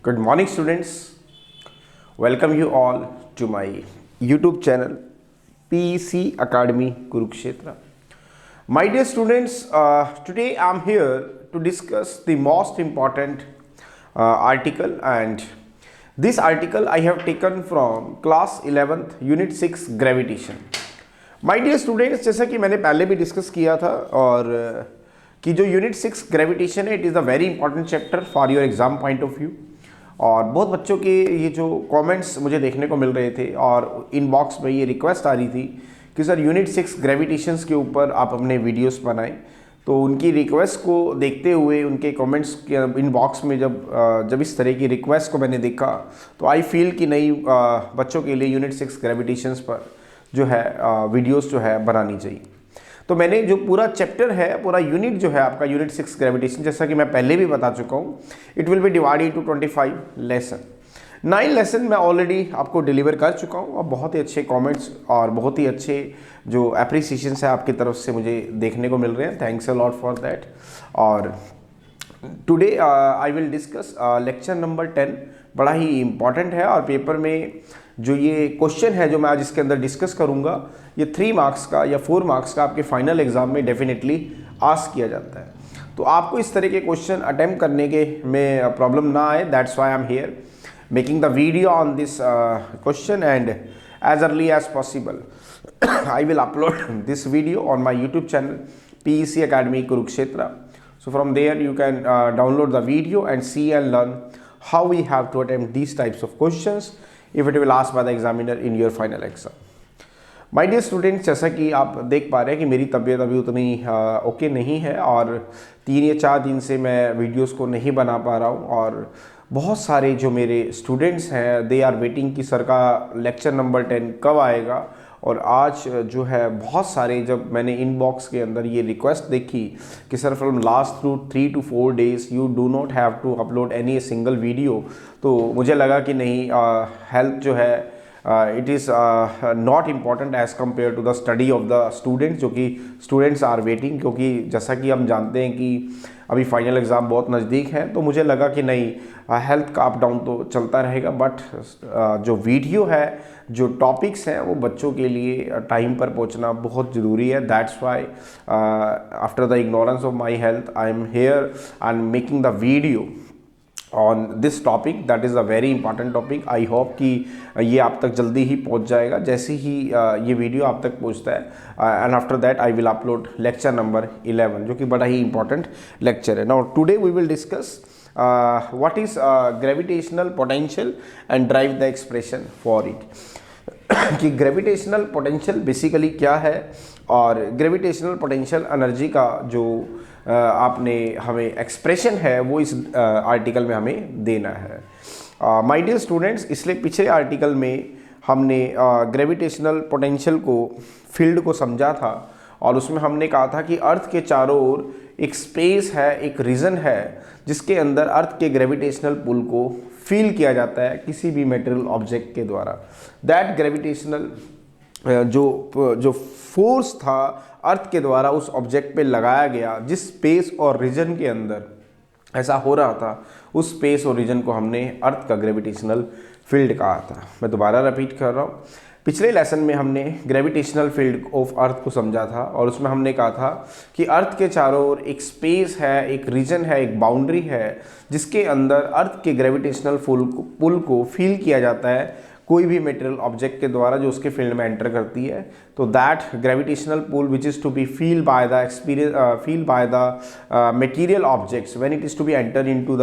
Good morning, students. Welcome you all to my YouTube channel PEC Academy Kurukshetra. My dear students, today I am here to discuss the most important article, and this article I have taken from class 11th Unit 6 Gravitation. My dear students, जैसा कि मैंने पहले भी discuss किया था और कि जो यूनिट 6 ग्रेविटेशन है, it is a very important chapter for your exam point of view. और बहुत बच्चों के ये जो कमेंट्स मुझे देखने को मिल रहे थे और इनबॉक्स में ये रिक्वेस्ट आ रही थी कि सर यूनिट 6 ग्रेविटेशंस के ऊपर आप अपने वीडियोस बनाएं। तो उनकी रिक्वेस्ट को देखते हुए उनके कमेंट्स के इनबॉक्स में जब इस तरह की रिक्वेस्ट को मैंने देखा तो आई फील कि नहीं, बच्चों के लिए यूनिट 6 ग्रेविटेशंस पर जो है वीडियोस जो है बनानी चाहिए। तो मैंने जो पूरा चैप्टर है, पूरा यूनिट जो है आपका यूनिट 6 ग्रेविटेशन, जैसा कि मैं पहले भी बता चुका हूँ, it will be divided to 25 lesson. 9 lesson मैं ऑलरेडी आपको डिलीवर कर चुका हूँ और बहुत ही अच्छे कमेंट्स और बहुत ही अच्छे जो अप्रिसिएशंस है आपकी तरफ से मुझे देखने को मिल रहे हैं। Thanks a lot for that. और today I will discuss lecture number 10। बड़ा ही इम्पॉर्टेंट है और पेपर में जो ये क्वेश्चन है जो मैं आज इसके अंदर डिस्कस करूंगा, ये 3 मार्क्स का या 4 मार्क्स का आपके फाइनल एग्जाम में डेफिनेटली आस्क किया जाता है। तो आपको इस तरह के क्वेश्चन अटेम्प्ट करने के में प्रॉब्लम ना आए, that's why I am here making the video on this question, and as early as possible I will upload this video on my YouTube channel PEC Academy Kurukshetra. So from there you can download the video and see and learn how we have to attempt these types of questions if it will asked by the examiner in your final exam. My dear students, जैसा कि आप देख पा रहे हैं कि मेरी तबीयत अभी उतनी ओके नहीं है और 3 या 4 दिन से मैं वीडियोस को नहीं बना पा रहा हूँ। और बहुत सारे जो मेरे स्टूडेंट्स हैं दे आर वेटिंग कि सर का लेक्चर नंबर 10 कब आएगा। और आज जो है बहुत सारे, जब मैंने इनबॉक्स के अंदर ये रिक्वेस्ट देखी कि sir from last through 3 to 4 days you do not have to upload any single video, तो मुझे लगा कि नहीं, हेल्थ जो है it is not important as compare to the study of the students, जो कि स्टूडेंट्स आर वेटिंग। क्योंकि जैसा कि हम जानते हैं कि अभी फाइनल एग्ज़ाम बहुत नज़दीक है, तो मुझे लगा कि नहीं, हेल्थ का अप डाउन तो चलता रहेगा, बट जो वीडियो है, जो टॉपिक्स हैं, वो बच्चों के लिए टाइम पर पहुंचना बहुत ज़रूरी है। That's why after the ignorance of my health I am here and making the video on this topic, that is a very important topic. I hope कि ये आप तक जल्दी ही पहुंच जाएगा जैसे ही ये वीडियो आप तक पहुंचता है। And after that I will upload lecture number 11, जो कि बड़ा ही इंपॉर्टेंट लेक्चर है। Now today we will discuss what is gravitational potential and drive the expression for it कि ग्रेविटेशनल पोटेंशियल बेसिकली क्या है और ग्रेविटेशनल पोटेंशियल एनर्जी का जो आपने हमें एक्सप्रेशन है वो इस आर्टिकल में हमें देना है। माय डियर स्टूडेंट्स, इसलिए पिछले आर्टिकल में हमने ग्रेविटेशनल पोटेंशियल को, फील्ड को समझा था और उसमें हमने कहा था कि अर्थ के चारों ओर एक स्पेस है, एक रीजन है जिसके अंदर अर्थ के ग्रेविटेशनल पुल को फील किया जाता है किसी भी मटेरियल ऑब्जेक्ट के द्वारा। दैट ग्रेविटेशनल जो फोर्स था अर्थ के द्वारा उस ऑब्जेक्ट पे लगाया गया, जिस स्पेस और रीजन के अंदर ऐसा हो रहा था, उस स्पेस और रीजन को हमने अर्थ का ग्रेविटेशनल फील्ड कहा था। मैं दोबारा रिपीट कर रहा हूँ, पिछले लेसन में हमने ग्रेविटेशनल फील्ड ऑफ अर्थ को समझा था और उसमें हमने कहा था कि अर्थ के चारों ओर एक स्पेस है, एक रीजन है, एक बाउंड्री है जिसके अंदर अर्थ के ग्रेविटेशनल पुल को फील किया जाता है कोई भी मटेरियल ऑब्जेक्ट के द्वारा जो उसके फील्ड में एंटर करती है। तो that gravitational pull which is to be feel by the material objects when it is to be enter into the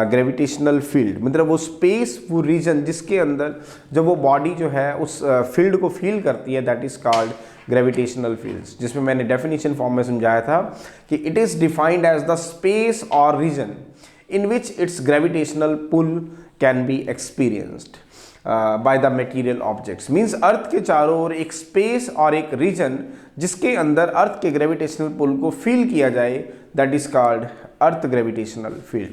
gravitational field, मतलब वो स्पेस, वो रीजन जिसके अंदर जब वो बॉडी जो है उस फील्ड को फील करती है, that is called gravitational fields, जिसमें मैंने डेफिनेशन फॉर्म में समझाया था कि it is defined as the space और region in which its gravitational pull can be experienced by the material objects. Means earth के चारों ओर एक स्पेस और एक रीजन जिसके अंदर अर्थ के ग्रेविटेशनल पुल को फील किया जाए, that is called earth gravitational field.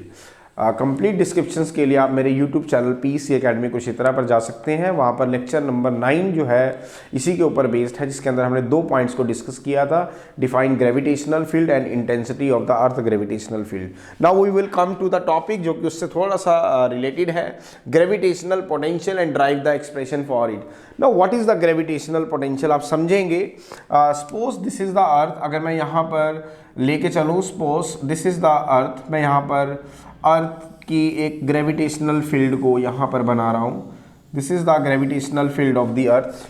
Complete descriptions के लिए आप मेरे YouTube channel PC academy Kurukshetra पर जा सकते हैं। वहाँ पर लेक्चर नंबर 9 जो है इसी के ऊपर बेस्ड है, जिसके अंदर हमने 2 पॉइंट्स को डिस्कस किया था, define gravitational field and intensity of the earth gravitational field. Now we will come to the topic जो कि उससे थोड़ा सा रिलेटेड है, gravitational potential and drive the expression for it. Now what is the gravitational potential, आप समझेंगे। Suppose this is the earth, अगर मैं यहाँ पर लेके चलूँ, suppose this is the earth, मैं यहाँ पर अर्थ की एक ग्रेविटेशनल फील्ड को यहाँ पर बना रहा हूँ। This is the gravitational field of the अर्थ।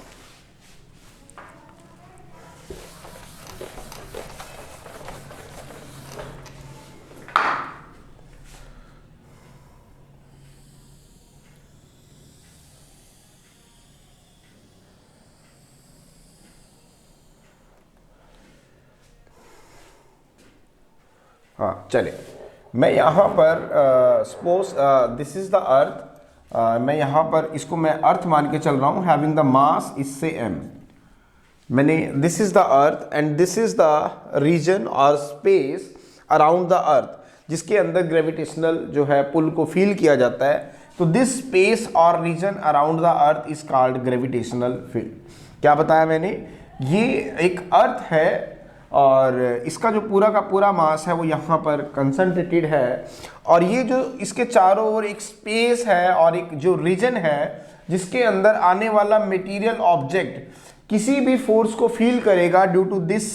हाँ चले, मैं यहाँ पर suppose this is the earth, मैं यहाँ पर इसको मैं अर्थ मान के चल रहा हूँ, हैविंग द मास इससे m। मैंने this is the earth and this is the region और स्पेस अराउंड द अर्थ, जिसके अंदर ग्रेविटेशनल जो है पुल को फील किया जाता है। तो दिस स्पेस और region around the earth is called gravitational field. क्या बताया मैंने, ये एक अर्थ है और इसका जो पूरा का पूरा मास है वो यहाँ पर कंसंट्रेटेड है, और ये जो इसके चारों ओर एक स्पेस है और एक जो रीजन है जिसके अंदर आने वाला मटेरियल ऑब्जेक्ट किसी भी फोर्स को फील करेगा due to this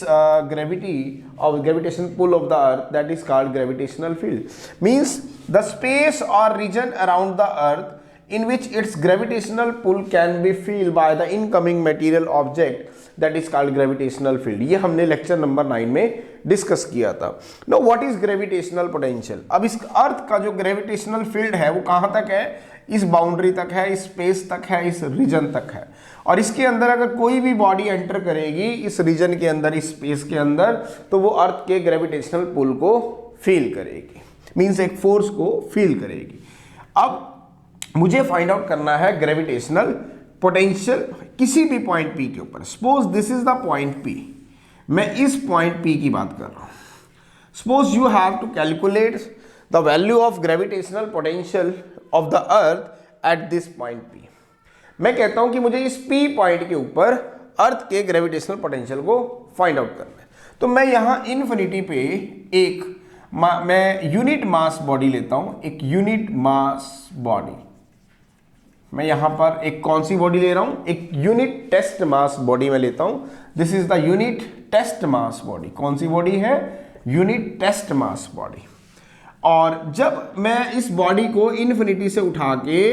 gravity of gravitation pull of the earth, that is called gravitational field. Means the space और region around the earth in which its gravitational pull can be felt by the incoming material object, that is called gravitational field। ये हमने lecture number 9 में discuss किया था। Now what is gravitational potential? अब इस अर्थ का जो ग्रेविटेशनल फील्ड है वो कहाँ तक है, इस बाउंड्री तक है, इस स्पेस तक है, इस रीजन तक है, और इसके अंदर अगर कोई भी बॉडी एंटर करेगी इस रीजन के अंदर, इस स्पेस के अंदर, तो वो अर्थ के ग्रेविटेशनल पुल को फील करेगी, मीन्स एक फोर्स को फील करेगी। अब मुझे फाइंड आउट करना है ग्रेविटेशनल पोटेंशियल किसी भी पॉइंट P के ऊपर। Suppose this is the point P, मैं इस पॉइंट P की बात कर रहा हूं। Suppose you have to calculate the value of gravitational potential of the earth at this point P। मैं कहता हूं कि मुझे इस P पॉइंट के ऊपर अर्थ के ग्रेविटेशनल पोटेंशियल को फाइंड आउट करना है। तो मैं यहां इन्फिनिटी पे एक मैं यूनिट मास बॉडी लेता हूं, एक यूनिट मास बॉडी। मैं यहां पर एक कौन सी बॉडी ले रहा हूं, एक यूनिट टेस्ट मास बॉडी में लेता हूं। This is the unit test mass body. कौन सी बॉडी है, यूनिट टेस्ट मास बॉडी। और जब मैं इस बॉडी को इन्फिनिटी से उठा के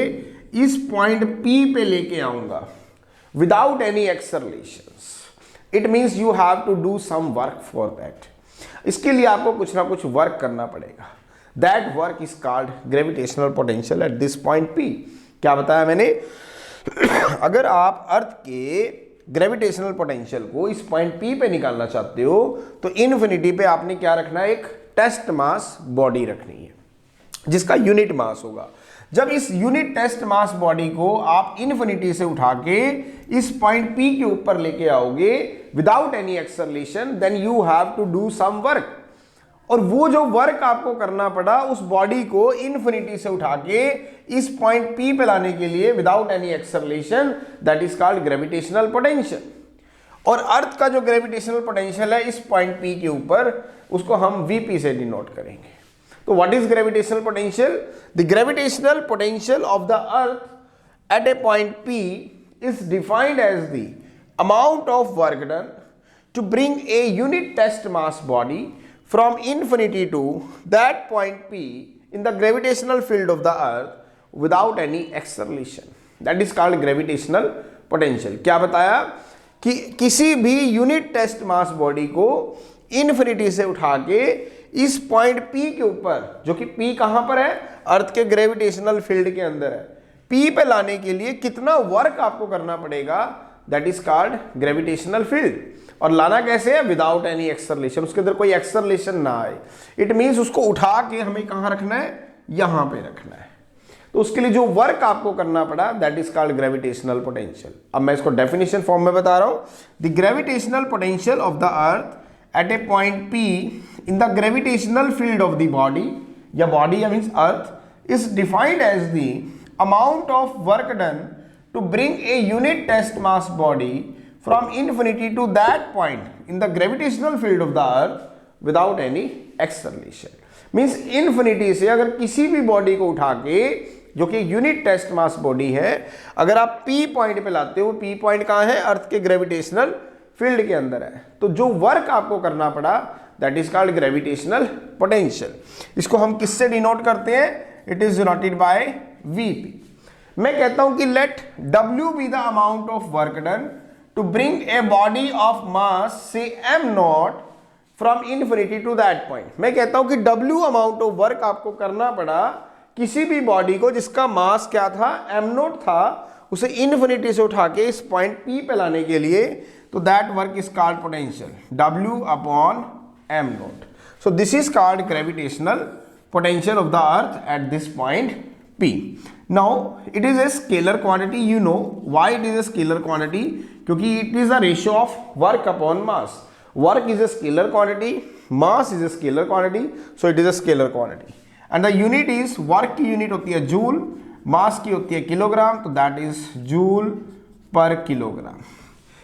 इस पॉइंट P पे लेके आऊंगा without any accelerations, it means you have to do some work for that. इसके लिए आपको कुछ ना कुछ वर्क करना पड़ेगा। That work is called gravitational potential at this point P। क्या बताया मैंने, अगर आप अर्थ के ग्रेविटेशनल पोटेंशियल को इस पॉइंट P पे निकालना चाहते हो तो इन्फिनिटी पे आपने क्या रखना है, एक टेस्ट मास बॉडी रखनी है जिसका यूनिट मास होगा। जब इस यूनिट टेस्ट मास बॉडी को आप इन्फिनिटी से उठा के इस पॉइंट P के ऊपर लेके आओगे without any acceleration, then you have to do some work. और वो जो वर्क आपको करना पड़ा उस बॉडी को इन्फिनिटी से उठा के इस पॉइंट P पे लाने के लिए without any acceleration, that is called gravitational potential. और अर्थ का जो ग्रेविटेशनल पोटेंशियल है इस पॉइंट P के ऊपर, उसको हम Vp से डिनोट करेंगे। तो what is gravitational potential, the gravitational potential of the earth at a point P is defined as the amount of work done to bring a unit test mass body from infinity to that point P in the gravitational field of the earth without any acceleration, that is called gravitational potential। क्या बताया कि किसी भी unit test mass body को infinity से उठा के इस पॉइंट P के ऊपर, जो कि P कहां पर है, अर्थ के ग्रेविटेशनल फील्ड के अंदर है, P पे लाने के लिए कितना वर्क आपको करना पड़ेगा, that is called gravitational field. और लाना कैसे है, विदाउट एनी एक्सेलरेशन, उसके अंदर कोई एक्सेलरेशन ना आए। इट मींस उसको उठा के हमें कहां रखना है, यहां पे रखना है। तो उसके लिए जो वर्क आपको करना पड़ा, that is called gravitational potential. अब मैं इसको डेफिनेशन फॉर्म में बता रहा हूं। The gravitational potential of the earth at a point P in the gravitational field of the body या बॉडी या means earth is defined as the amount of work done to bring a unit test mass body from infinity to that point in the gravitational field of the earth without any acceleration. Means infinity से अगर किसी भी body को उठा के, जो कि unit test mass body है, अगर आप पी पॉइंट पे लाते हो, पी पॉइंट कहाँ है, अर्थ के ग्रेविटेशनल फील्ड के अंदर है, तो जो वर्क आपको करना पड़ा that is called gravitational potential. इसको हम किससे डिनोट करते हैं, it is denoted by VP. मैं कहता हूं कि let W be the amount of work done to bring a body of mass say m naught from infinity to that point. मैं कहता हूं कि W अमाउंट ऑफ वर्क आपको करना पड़ा किसी भी बॉडी को जिसका मास क्या था, m नॉट था, उसे इन्फिनिटी से उठा के इस पॉइंट P पे लाने के लिए, तो that work is called potential, W upon m not. So this is called gravitational potential of the earth at this point P. Now it is a scalar quantity. You know why it is a scalar quantity? क्योंकि it is a ratio of work upon mass. Work is a scalar quantity, mass is a scalar quantity, so it is a scalar quantity. And the unit is, work की unit होती है joule, mass की होती है kilogram, तो that is joule पर kilogram.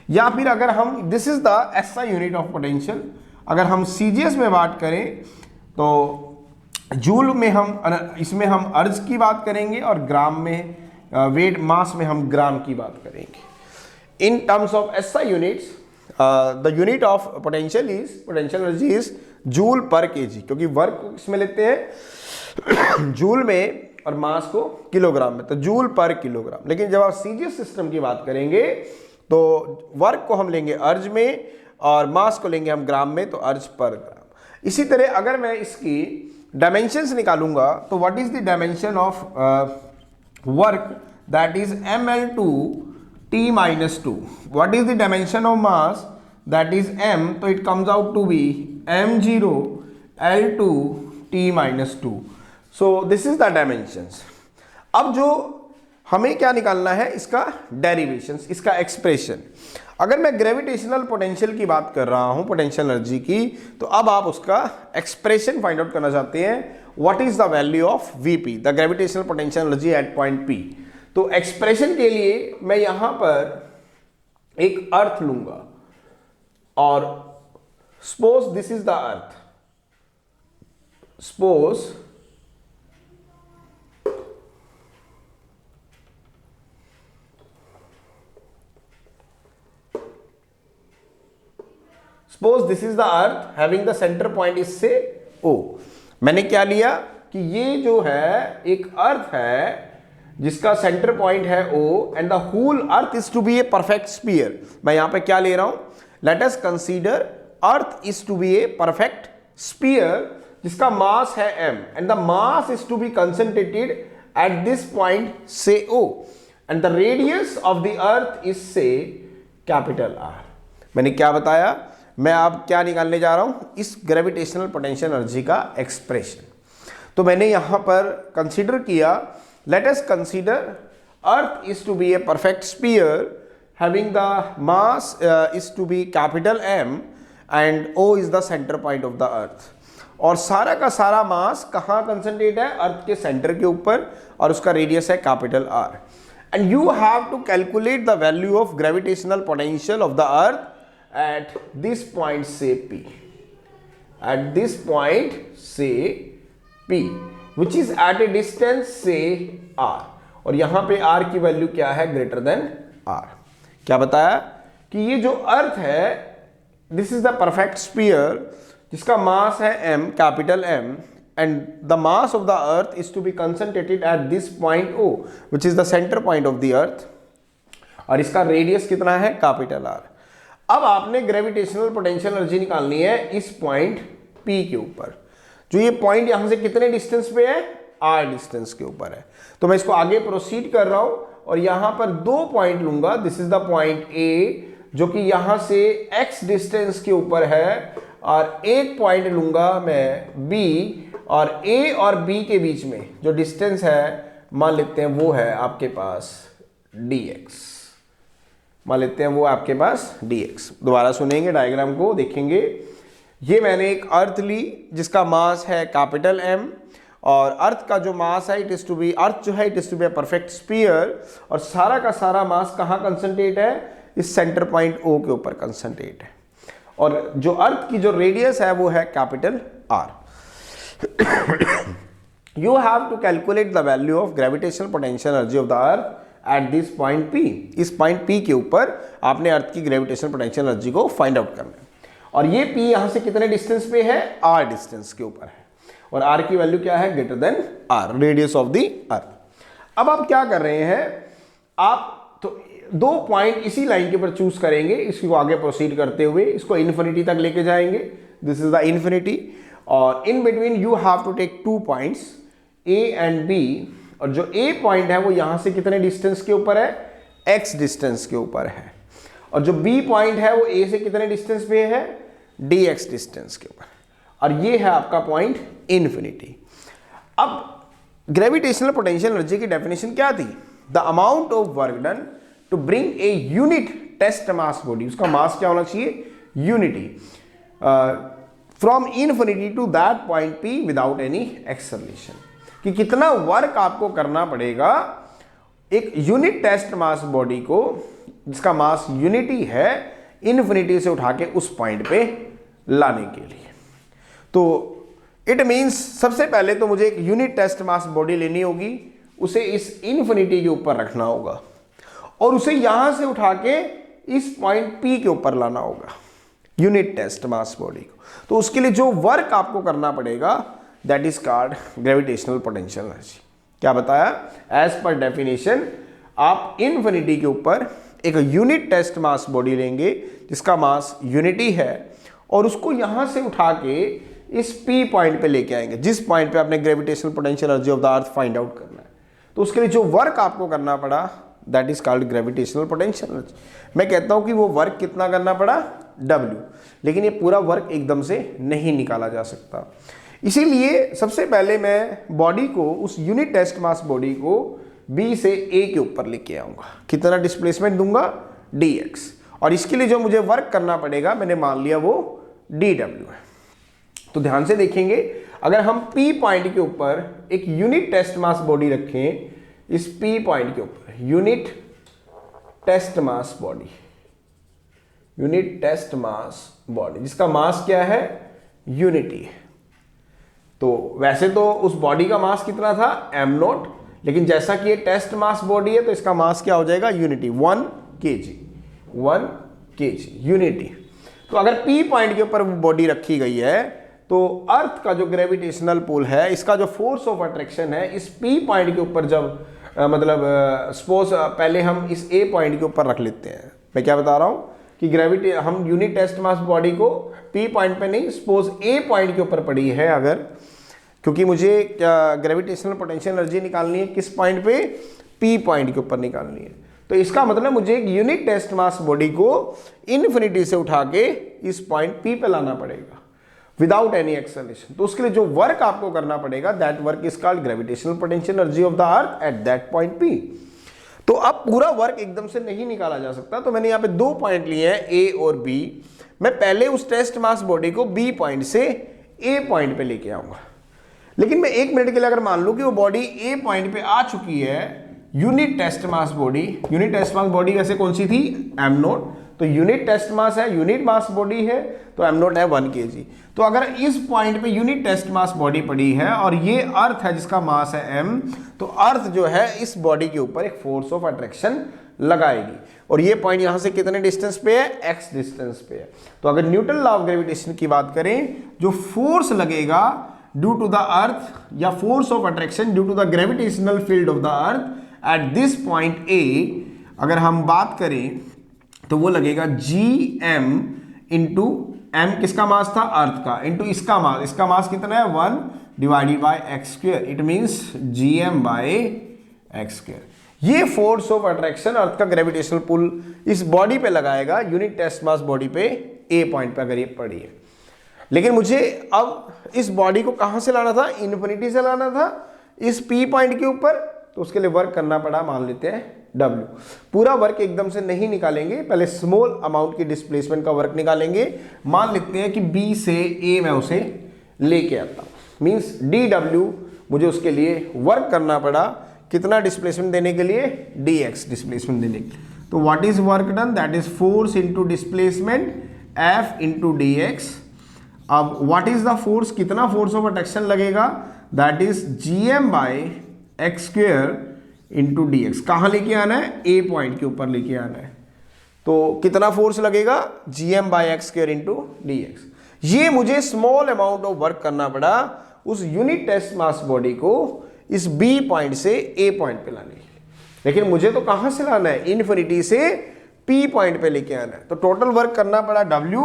या फिर अगर हम, this is the SI unit of potential, अगर हम CGS में बात करें तो जूल में हम, इसमें हम अर्ज की बात करेंगे और ग्राम में, वेट मास में हम ग्राम की बात करेंगे। In terms of SI units the unit of potential energy is joule पर केजी, क्योंकि वर्क इसमें लेते हैं जूल में और मास को किलोग्राम में, तो जूल पर किलोग्राम। लेकिन जब आप CGS सिस्टम की बात करेंगे तो वर्क को हम लेंगे अर्ज में और मास को लेंगे हम ग्राम में, तो अर्ज पर ग्राम। इसी तरह अगर मैं इसकी डायमेंशंस निकालूंगा तो what is the dimension of work, that is ml2 t-2। What is the dimension of mass, that is m, तो it comes out to be m0 l2 t-2। So this is the dimensions. अब जो हमें क्या निकालना है, इसका derivations, इसका expression. अगर मैं ग्रेविटेशनल पोटेंशियल की बात कर रहा हूं, पोटेंशियल एनर्जी की, तो अब आप उसका एक्सप्रेशन फाइंड आउट करना चाहते हैं, what is the value of VP, the gravitational potential energy at point P. तो एक्सप्रेशन के लिए मैं यहां पर एक अर्थ लूंगा और suppose this is the earth, suppose this is the earth having the centre point is से O। मैंने क्या लिया कि ये जो है एक अर्थ है जिसका सेंटर पॉइंट है O and the whole earth is to be a perfect sphere. मैं यहां पे क्या ले रहा हूं, let us consider earth is to be a perfect sphere जिसका मास है m and the mass is to be concentrated at this point say O and the radius of the earth is say capital R। मैंने क्या बताया, मैं अब क्या निकालने जा रहा हूं, इस ग्रेविटेशनल पोटेंशियल एनर्जी का एक्सप्रेशन। तो मैंने यहां पर कंसीडर किया, let us consider earth is to be a perfect sphere having the mass is to be capital M and O is the centre point of the earth. और सारा का सारा मास कहां कंसंट्रेट है, अर्थ के सेंटर के ऊपर, और उसका रेडियस है capital R। And you have to calculate the value of gravitational potential of the earth at this point say P, at this point say P, which is at a distance say R, और यहां पे R की value क्या है, greater than R। क्या बताया कि ये जो अर्थ है, this is the perfect sphere जिसका मास है m, capital M, and the mass of the earth is to be concentrated at this point O, which is the center point of the earth, और इसका radius कितना है, capital R। अब आपने gravitational potential energy निकालनी है इस point P के ऊपर, जो ये पॉइंट यहां से कितने डिस्टेंस पे है, R डिस्टेंस के ऊपर है। तो मैं इसको आगे प्रोसीड कर रहा हूं और यहां पर दो पॉइंट लूंगा, this is the point A जो कि यहां से x डिस्टेंस के ऊपर है, और एक पॉइंट लूंगा मैं B, और A और B के बीच में जो डिस्टेंस है मान लेते हैं वो है आपके पास dx, मान लेते हैं वो आपके पास dx। दोबारा सुनेंगे, डायग्राम को देखेंगे। ये मैंने एक अर्थ ली जिसका मास है कैपिटल M और अर्थ का जो मास है it is to be, earth जो है it is to be a perfect sphere, और सारा का सारा मास कहाँ कंसंट्रेट है, इस सेंटर पॉइंट O के ऊपर कंसंट्रेट है, और जो अर्थ की जो रेडियस है वो है capital R। You have to calculate the value of gravitational potential energy of the earth at this point P। इस पॉइंट P के ऊपर आपने अर्थ की ग्रेविटेशनल पोटेंशियल एनर्जी को फाइंड आउट करना है, और ये P यहां से कितने डिस्टेंस पे है, R डिस्टेंस के ऊपर है, और R की वैल्यू क्या है, greater than R, radius of the अर्थ। अब आप क्या कर रहे हैं, आप तो 2 पॉइंट इसी लाइन के ऊपर चूज करेंगे, इसको आगे प्रोसीड करते हुए इसको इन्फिनिटी तक लेके जाएंगे, दिस इज द इन्फिनिटी, और in between you have to take 2 points A and B, और जो A पॉइंट है वो यहां से कितने डिस्टेंस के ऊपर है, X डिस्टेंस के ऊपर है, और जो B पॉइंट है वो A से कितने डिस्टेंस पे है, dx डिस्टेंस के ऊपर, और ये है आपका पॉइंट इन्फिनिटी। अब ग्रेविटेशनल पोटेंशियल एनर्जी की डेफिनेशन क्या थी, the amount of work done to bring a unit test mass body, उसका मास क्या होना चाहिए, unity, from infinity to that point P without any acceleration, कि कितना वर्क आपको करना पड़ेगा एक यूनिट टेस्ट मास बॉडी को, जिसका मास यूनिटी है, इन्फिनिटी से उठा के उस पॉइंट पे लाने के लिए। तो इट मींस सबसे पहले तो मुझे एक यूनिट टेस्ट मास बॉडी लेनी होगी, उसे इस इन्फिनिटी के ऊपर रखना होगा, और उसे यहां से उठा के इस पॉइंट P के ऊपर लाना होगा, यूनिट टेस्ट मास बॉडी को। तो उसके लिए जो वर्क आपको करना पड़ेगा that is called gravitational potential energy. क्या बताया, एज पर डेफिनेशन आप इन्फिनिटी के ऊपर एक यूनिट टेस्ट मास बॉडी लेंगे जिसका मास यूनिटी है, और उसको यहां से उठा के इस P पॉइंट पे लेके आएंगे, जिस पॉइंट पे आपने gravitational potential energy of the earth find out करना है। तो उसके लिए जो वर्क आपको करना पड़ा that is called gravitational potential energy. मैं कहता हूं कि वो वर्क कितना करना पड़ा, W, लेकिन ये पूरा वर्क एकदम से नहीं निकाला जा सकता, इसीलिए सबसे पहले मैं बॉडी को, उस यूनिट टेस्ट मास बॉडी को B से A के ऊपर लेके आऊंगा, कितना डिस्प्लेसमेंट दूंगा, dx, और इसके लिए जो मुझे वर्क करना पड़ेगा मैंने मान लिया वो dw है। तो ध्यान से देखेंगे, अगर हम P पॉइंट के ऊपर एक यूनिट टेस्ट मास बॉडी रखें, इस P पॉइंट के ऊपर unit test mass body, unit test mass body जिसका मास क्या है, यूनिटी है, तो वैसे तो उस बॉडी का मास कितना था, m0, लेकिन जैसा कि ये टेस्ट मास बॉडी है तो इसका मास क्या हो जाएगा, यूनिटी, 1 kg, यूनिटी। तो अगर P पॉइंट के ऊपर बॉडी रखी गई है तो अर्थ का जो ग्रेविटेशनल पुल है, इसका जो फोर्स ऑफ अट्रैक्शन है, इस P पॉइंट के ऊपर जब सपोज पहले हम इस A पॉइंट के ऊपर रख लेते हैं, मैं क्या बता रहा हूँ कि ग्रेविटी, हम यूनिट टेस्ट मास बॉडी को P पॉइंट पे नहीं, सपोज A पॉइंट के ऊपर पड़ी है अगर, क्योंकि मुझे ग्रेविटेशनल पोटेंशियल एनर्जी निकालनी है किस पॉइंट पे, P पॉइंट के ऊपर निकालनी है, तो इसका मतलब मुझे एक यूनिट टेस्ट मास बॉडी को इन्फिनिटी से उठा के इस पॉइंट P पे लाना पड़ेगा विदाउट एनी एक्सेलरेशन। तो उसके लिए जो वर्क आपको करना पड़ेगा that work is called gravitational potential energy of the earth at that point P। तो अब पूरा वर्क एकदम से नहीं निकाला जा सकता, तो मैंने यहाँ पे 2 पॉइंट लिए हैं A और B। मैं पहले उस टेस्ट मास बॉडी को B पॉइंट से A पॉइंट पे लेके आऊंगा, लेकिन मैं 1 मिनट के लिए अगर मान लूं कि वो बॉडी A पॉइंट पे आ चुकी है, unit test mass body, unit test mass body वैसे कौन सी थी, m0, तो यूनिट टेस्ट मास है, यूनिट मास बॉडी है, तो m0 है 1 kg। तो अगर इस पॉइंट पे यूनिट टेस्ट मास बॉडी पड़ी है और ये अर्थ है जिसका मास है m, तो अर्थ जो है इस बॉडी के ऊपर एक फोर्स ऑफ अट्रैक्शन लगाएगी, और ये पॉइंट यहां से कितने डिस्टेंस पे है, x डिस्टेंस पे है। तो अगर न्यूटन लॉ ऑफ ग्रेविटेशन की बात करें, जो फोर्स लगेगा ड्यू टू द अर्थ या force of attraction due to the gravitational field of the earth at this point A, अगर हम बात करें तो वो लगेगा gm इंटू m, किसका मास था, अर्थ का, इंटू इसका मास कितना है, 1 divided by x square, it means gm by x square. ये फोर्स ऑफ अट्रैक्शन अर्थ का ग्रेविटेशनल पुल इस बॉडी पे लगाएगा, यूनिट टेस्ट मास बॉडी पे A पॉइंट पे अगर ये पड़ी है। लेकिन मुझे अब इस बॉडी को कहां से लाना था, इन्फिनिटी से लाना था इस P पॉइंट के ऊपर, तो उसके लिए वर्क करना पड़ा, मान लेते हैं W। पूरा वर्क एकदम से नहीं निकालेंगे, पहले स्मॉल अमाउंट की डिस्प्लेसमेंट का वर्क निकालेंगे। मान लेते हैं कि B से A मैं उसे लेके आता हूं, मींस dW मुझे उसके लिए वर्क करना पड़ा, कितना डिस्प्लेसमेंट देने के लिए, dx डिस्प्लेसमेंट देने के लिए। तो what is work done, that is force into displacement F into dx। अब व्हाट इज द फोर्स, कितना फोर्स ऑफ अट्रैक्शन लगेगा, that is gm by X square into D x. कहाँ लेके आना है, ए पॉइंट के ऊपर लेके आना है। तो कितना फोर्स लगेगा, gm by X square into D x. ये मुझे स्मॉल अमाउंट ऑफ वर्क करना पड़ा उस यूनिट टेस्ट मास बॉडी को इस बी पॉइंट से ए पॉइंट पे लाने के लिए, लेकिन मुझे तो कहां से लाना है, इन्फिनिटी से पी पॉइंट पे लेके आना है। तो टोटल वर्क करना पड़ा W,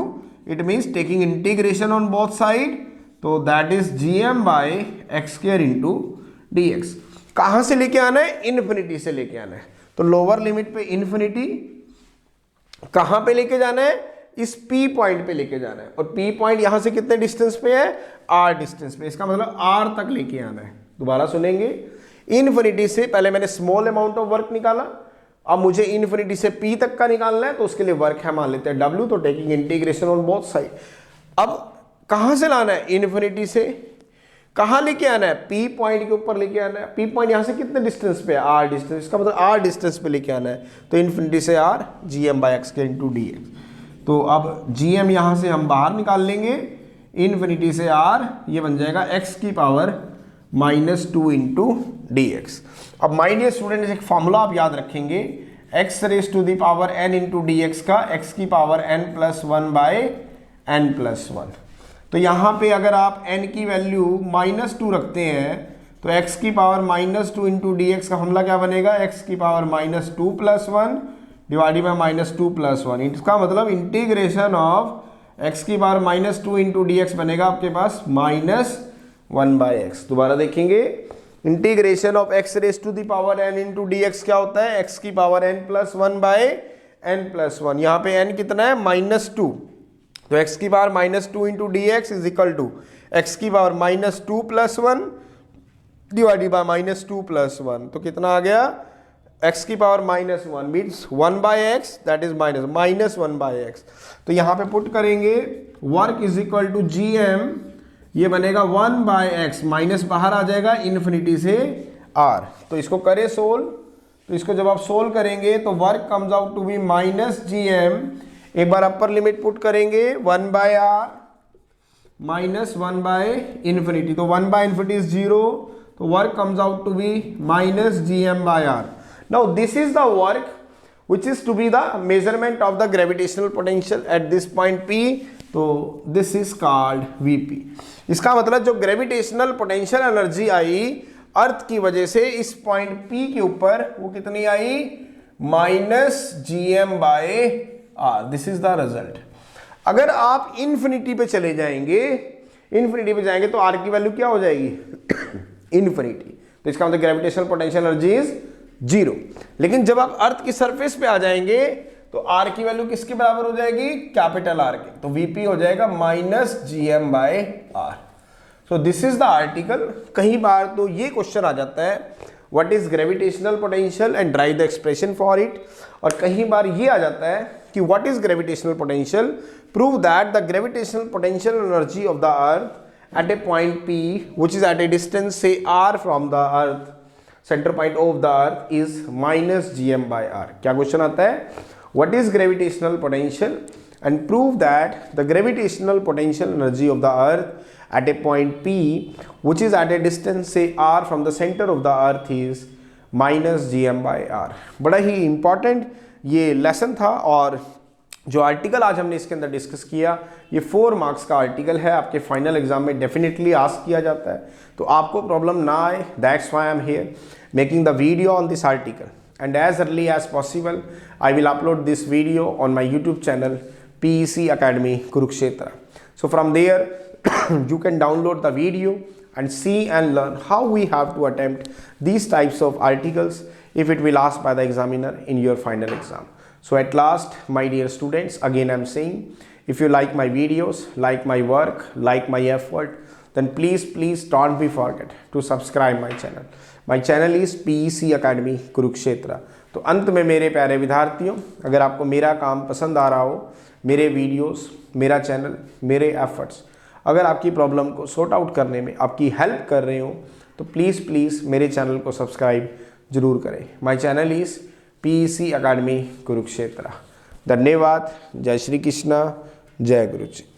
it means taking integration on both side, तो that is gm by X square into D X. कहां से लेके आना है, इन्फिनिटी से लेके आना है। तो लोअर लिमिट पे इन्फिनिटी, कहां पे लेके जाना है, इस P पॉइंट पे लेके जाना है। और P पॉइंट यहां से कितने डिस्टेंस पे है, R डिस्टेंस पे, इसका मतलब R तक लेके आना है। दोबारा सुनेंगे, इन्फिनिटी से पहले मैंने स्मॉल अमाउंट ऑफ वर्क निकाला, अब मुझे इन्फिनिटी से P तक का निकालना है, तो उसके लिए वर्क है, मान लेते हैं W, तो taking integration on both side. अब कहां से लाना है, इन्फिनिटी से कहां लेके आना है, P पॉइंट के ऊपर लेके आना है। P पॉइंट यहां से कितने डिस्टेंस पे है, R डिस्टेंस, इसका मतलब R डिस्टेंस पे लेके आना है। तो इन्फिनिटी से R gm by x into D x. तो अब gm यहां से हम बाहर निकाल लेंगे, इन्फिनिटी से R, ये बन जाएगा x की पावर -2 इंटू डी एक्स। अब माय डियर स्टूडेंट, एक फॉर्मूला आप याद रखेंगे, x raise to the power n into D x का x की power n plus 1 by n plus 1। तो यहाँ पे अगर आप n की वैल्यू -2 रखते हैं तो x की पावर -2 इंटू डी एक्स का फॉर्मूला क्या बनेगा, x की power -2 plus 1 divided by -2 plus 1। इसका मतलब इंटीग्रेशन ऑफ x की पावर -2 इंटू डी एक्स बनेगा आपके पास -1 बाई एक्स। दोबारा देखेंगे, integration of x raise to the power n into D x क्या होता है, x की power n plus 1 by n plus 1। यहाँ पे n कितना है, -2, तो x की power -2 into D x is equal to x की power -2 plus 1 divided by -2 plus 1। तो कितना आ गया, x की power -1 means 1 by x, that is -1 by x. तो यहाँ पे पुट करेंगे, work is equal to gm, ये बनेगा 1 बाय एक्स, माइनस बाहर आ जाएगा इन्फिनिटी से r। तो इसको करें सोल्व, तो इसको जब आप सोल्व करेंगे तो work comes out to be -gm, एक बार अपर लिमिट पुट करेंगे 1 बाय r -1 बाय इन्फिनिटी, तो 1 बाय इन्फिनिटी इज 0, तो work comes out to be -gm by r। Now this is the work which is to be the measurement of the gravitational potential at this point P, तो this is called Vp। इसका मतलब जो gravitational potential energy आई अर्थ की वजह से इस point P के ऊपर, वो कितनी आई, -gm by r। This is the result. अगर आप इन्फिनिटी पे चले जाएंगे, इन्फिनिटी पे जाएंगे तो r की वैल्यू क्या हो जाएगी, इन्फिनिटी। तो इसका मतलब ग्रेविटेशनल पोटेंशियल एनर्जी इज 0। लेकिन जब आप अर्थ की सरफेस पे आ जाएंगे तो r की वैल्यू किसके बराबर हो जाएगी, कैपिटल R के, तो Vp हो जाएगा -gm by r। So this is the article. कई बार तो ये क्वेश्चन आ जाता है, what is gravitational potential and drive the expression for it. और कई बार ये आ जाता है कि what is gravitational potential, prove that the gravitational potential energy of the earth at a point P which is at a distance say r from the earth, center point of the earth is -gm by r। क्या question आता है, what is gravitational potential and prove that the gravitational potential energy of the earth at a point P which is at a distance say r from the center of the earth is -gm by r। बड़ा ही important ये lesson था, और जो article आज हमने इसके अंदर डिस्कस किया, ये 4 मार्क्स का आर्टिकल है, आपके फाइनल एग्जाम में डेफिनेटली आस्क किया जाता है, तो आपको प्रॉब्लम ना आए, that's why I am here making the video on this article, and as early as possible I will upload this video on my YouTube channel PEC Academy Kurukshetra। So from there you can download the video and see and learn how we have to attempt these types of articles if it will asked by the examiner in your final exam। So at last, my dear students, again I'm saying, if you like my videos, like my work, like my effort, then please don't be forget to subscribe my channel। My channel is PEC Academy Kurukshetra। तो अंत में मेरे प्यारे विद्यार्थियों, अगर आपको मेरा काम पसंद आ रहा हो, मेरे वीडियोस, मेरा चैनल, मेरे एफर्ट्स अगर आपकी प्रॉब्लम को सॉर्ट आउट करने में आपकी हेल्प कर रहे हो, तो प्लीज़ मेरे चैनल को सब्सक्राइब जरूर करें। My channel is PEC academy Kurukshetra. धन्यवाद। जय श्री कृष्णा, जय गुरु जी।